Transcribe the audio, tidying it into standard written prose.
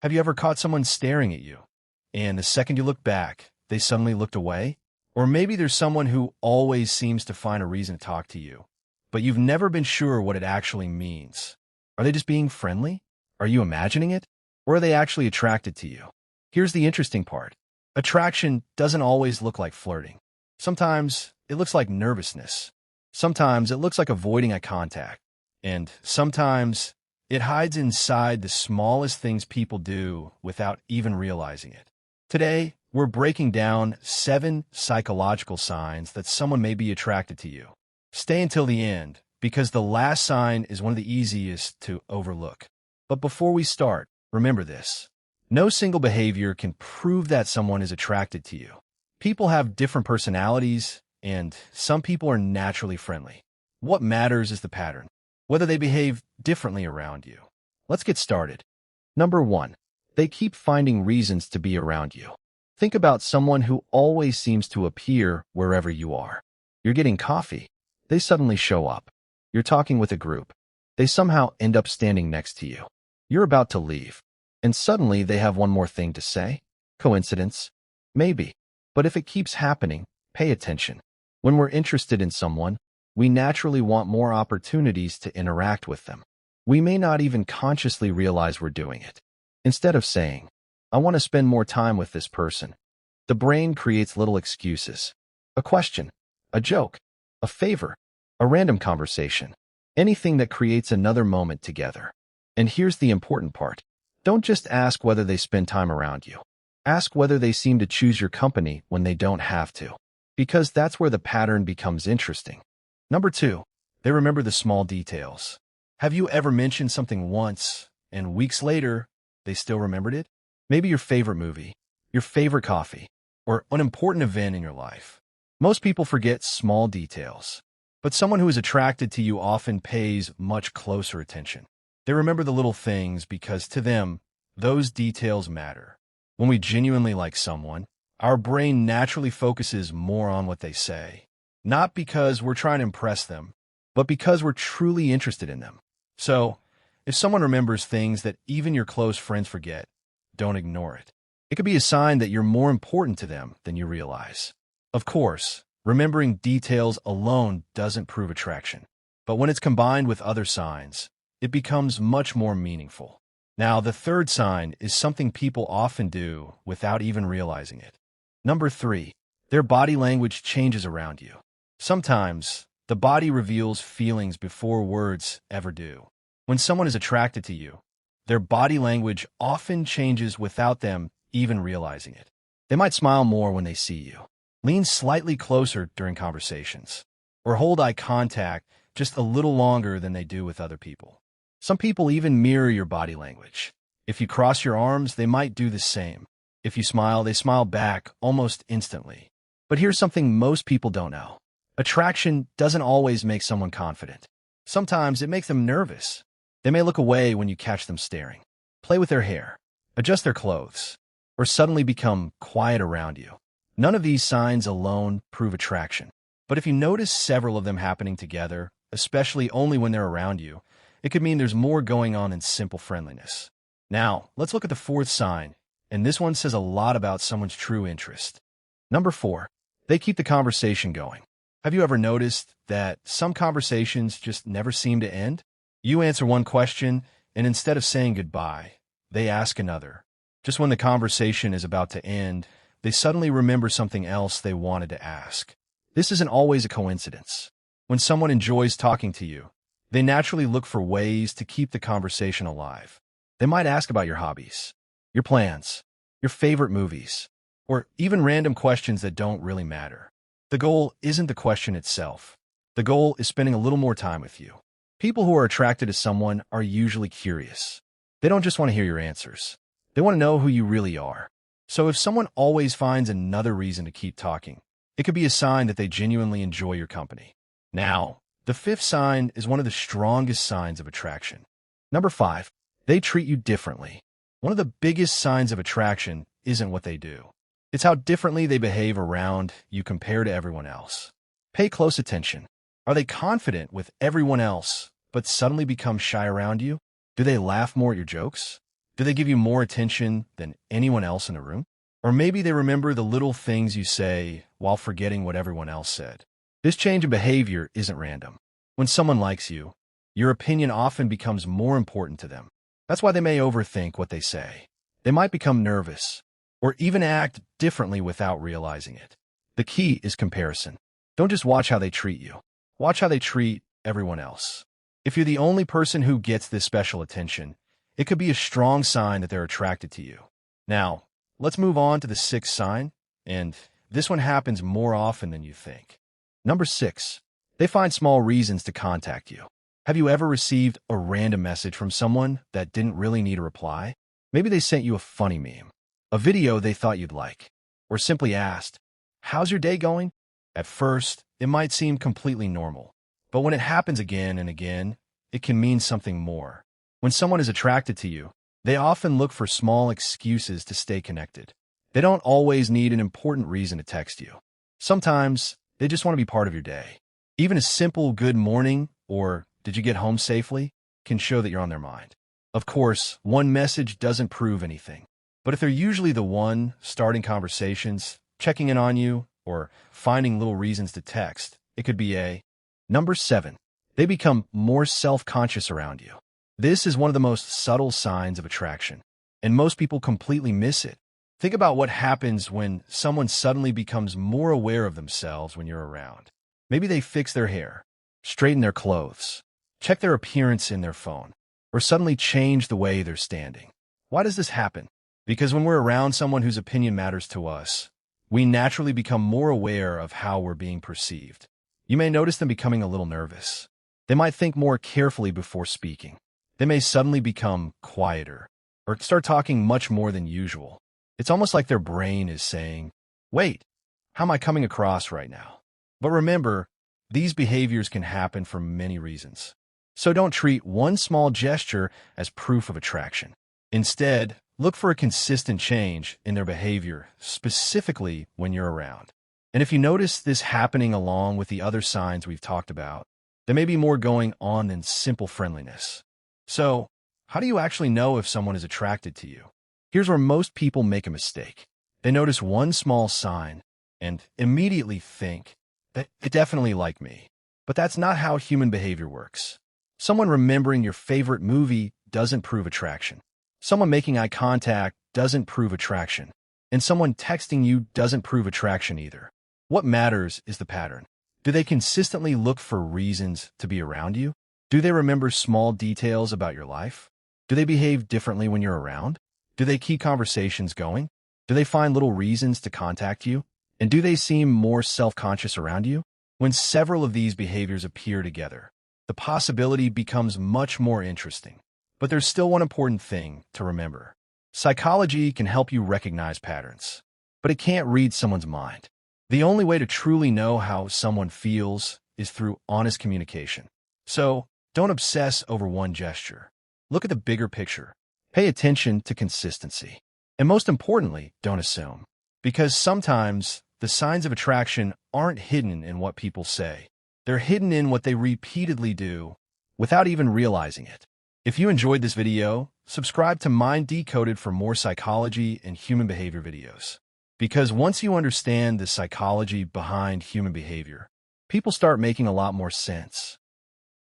Have you ever caught someone staring at you, and the second you look back, they suddenly looked away? Or maybe there's someone who always seems to find a reason to talk to you, but you've never been sure what it actually means. Are they just being friendly? Are you imagining it? Or are they actually attracted to you? Here's the interesting part. Attraction doesn't always look like flirting. Sometimes it looks like nervousness. Sometimes it looks like avoiding eye contact. And sometimes it hides inside the smallest things people do without even realizing it. Today, we're breaking down 7 psychological signs that someone may be attracted to you. Stay until the end, because the last sign is one of the easiest to overlook. But before we start, remember this. No single behavior can prove that someone is attracted to you. People have different personalities, and some people are naturally friendly. What matters is the pattern, whether they behave differently around you. Let's get started. Number 1. They keep finding reasons to be around you. Think about someone who always seems to appear wherever you are. You're getting coffee. They suddenly show up. You're talking with a group. They somehow end up standing next to you. You're about to leave, and suddenly they have one more thing to say. Coincidence? Maybe. But if it keeps happening, pay attention. When we're interested in someone, we naturally want more opportunities to interact with them. We may not even consciously realize we're doing it. Instead of saying, I want to spend more time with this person, the brain creates little excuses. A question, a joke, a favor, a random conversation, anything that creates another moment together. And here's the important part. Don't just ask whether they spend time around you. Ask whether they seem to choose your company when they don't have to, because that's where the pattern becomes interesting. Number 2, they remember the small details. Have you ever mentioned something once, and weeks later, they still remembered it? Maybe your favorite movie, your favorite coffee, or an important event in your life. Most people forget small details, but someone who is attracted to you often pays much closer attention. They remember the little things because to them, those details matter. When we genuinely like someone, our brain naturally focuses more on what they say, not because we're trying to impress them, but because we're truly interested in them. So, if someone remembers things that even your close friends forget, don't ignore it. It could be a sign that you're more important to them than you realize. Of course, remembering details alone doesn't prove attraction, but when it's combined with other signs, it becomes much more meaningful. Now, the third sign is something people often do without even realizing it. Number 3, their body language changes around you. Sometimes, the body reveals feelings before words ever do. When someone is attracted to you, their body language often changes without them even realizing it. They might smile more when they see you, lean slightly closer during conversations, or hold eye contact just a little longer than they do with other people. Some people even mirror your body language. If you cross your arms, they might do the same. If you smile, they smile back almost instantly. But here's something most people don't know. Attraction doesn't always make someone confident. Sometimes it makes them nervous. They may look away when you catch them staring, play with their hair, adjust their clothes, or suddenly become quiet around you. None of these signs alone prove attraction. But if you notice several of them happening together, especially only when they're around you, it could mean there's more going on than simple friendliness. Now, let's look at the 4th sign, and this one says a lot about someone's true interest. Number 4, they keep the conversation going. Have you ever noticed that some conversations just never seem to end? You answer one question, and instead of saying goodbye, they ask another. Just when the conversation is about to end, they suddenly remember something else they wanted to ask. This isn't always a coincidence. When someone enjoys talking to you, they naturally look for ways to keep the conversation alive. They might ask about your hobbies, your plans, your favorite movies, or even random questions that don't really matter. The goal isn't the question itself. The goal is spending a little more time with you. People who are attracted to someone are usually curious. They don't just want to hear your answers. They want to know who you really are. So if someone always finds another reason to keep talking, it could be a sign that they genuinely enjoy your company. Now, the 5th sign is one of the strongest signs of attraction. Number 5, they treat you differently. One of the biggest signs of attraction isn't what they do. It's how differently they behave around you compared to everyone else. Pay close attention. Are they confident with everyone else, but suddenly become shy around you? Do they laugh more at your jokes? Do they give you more attention than anyone else in the room? Or maybe they remember the little things you say while forgetting what everyone else said. This change in behavior isn't random. When someone likes you, your opinion often becomes more important to them. That's why they may overthink what they say. They might become nervous, or even act differently without realizing it. The key is comparison. Don't just watch how they treat you. Watch how they treat everyone else. If you're the only person who gets this special attention, it could be a strong sign that they're attracted to you. Now, let's move on to the sixth sign, and this one happens more often than you think. Number 6, they find small reasons to contact you. Have you ever received a random message from someone that didn't really need a reply? Maybe they sent you a funny meme, a video they thought you'd like, or simply asked, "How's your day going?" At first, it might seem completely normal, but when it happens again and again, it can mean something more. When someone is attracted to you, they often look for small excuses to stay connected. They don't always need an important reason to text you. Sometimes, they just want to be part of your day. Even a simple "good morning" or "did you get home safely" can show that you're on their mind. Of course, one message doesn't prove anything, but if they're usually the one starting conversations, checking in on you, or finding little reasons to text, it could be a. Number 7, they become more self-conscious around you. This is one of the most subtle signs of attraction, and most people completely miss it. Think about what happens when someone suddenly becomes more aware of themselves when you're around. Maybe they fix their hair, straighten their clothes, check their appearance in their phone, or suddenly change the way they're standing. Why does this happen? Because when we're around someone whose opinion matters to us, we naturally become more aware of how we're being perceived. You may notice them becoming a little nervous. They might think more carefully before speaking. They may suddenly become quieter, or start talking much more than usual. It's almost like their brain is saying, "Wait, how am I coming across right now?" But remember, these behaviors can happen for many reasons. So don't treat one small gesture as proof of attraction. Instead, look for a consistent change in their behavior, specifically when you're around. And if you notice this happening along with the other signs we've talked about, there may be more going on than simple friendliness. So, how do you actually know if someone is attracted to you? Here's where most people make a mistake. They notice one small sign and immediately think that they definitely like me. But that's not how human behavior works. Someone remembering your favorite movie doesn't prove attraction. Someone making eye contact doesn't prove attraction. And someone texting you doesn't prove attraction either. What matters is the pattern. Do they consistently look for reasons to be around you? Do they remember small details about your life? Do they behave differently when you're around? Do they keep conversations going? Do they find little reasons to contact you? And do they seem more self-conscious around you? When several of these behaviors appear together, the possibility becomes much more interesting. But there's still one important thing to remember. Psychology can help you recognize patterns, but it can't read someone's mind. The only way to truly know how someone feels is through honest communication. So, don't obsess over one gesture. Look at the bigger picture. Pay attention to consistency. And most importantly, don't assume. Because sometimes the signs of attraction aren't hidden in what people say. They're hidden in what they repeatedly do without even realizing it. If you enjoyed this video, subscribe to Mind Decoded for more psychology and human behavior videos. Because once you understand the psychology behind human behavior, people start making a lot more sense.